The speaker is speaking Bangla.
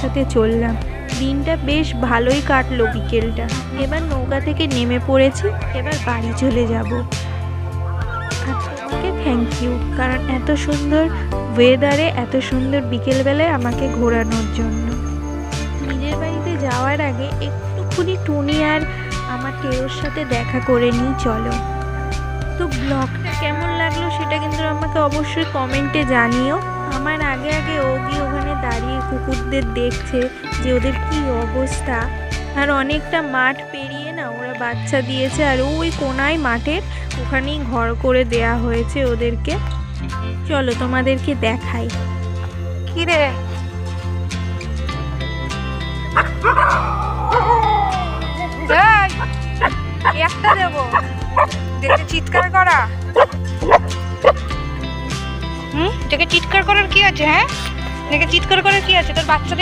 সাথে চললাম। দিনটা বেশ ভালোই কাটলো বিকেলটা। এবার নৌকা থেকে নেমে পড়েছি, এবার বাড়ি চলে যাব। আর তোমাকে থ্যাংক ইউ, কারণ এত সুন্দর ওয়েদারে এত সুন্দর বিকেলবেলায় আমাকে ঘোরানোর জন্য। নিজের বাড়িতে যাওয়ার আগে একটুখানি টুনি আর আমার টেরোর সাথে দেখা করে নিই চলো। তো ব্লগটা কেমন লাগলো সেটা কিন্তু আমাকে অবশ্যই কমেন্টে জানিও। আমার আগে আগে ও গিয়ে ওখানে দাঁড়িয়ে কুকুরদের দেখছে যে ওদের কি অবস্থা। আর অনেকটা মাঠ পেরিয়ে না ওরা বাচ্চা দিয়েছে, আর ওই কোনায় মাঠের ওখানেই ঘর করে দেয়া হয়েছে ওদেরকে। চলো তোমাদেরকে দেখাই। কি রে, একটা দেবো দেখে চিৎকার করা? দেখে চিৎকার করার কি আছে? হ্যাঁ, দেখে চিৎকার করার কি আছে? তোর বাচ্চা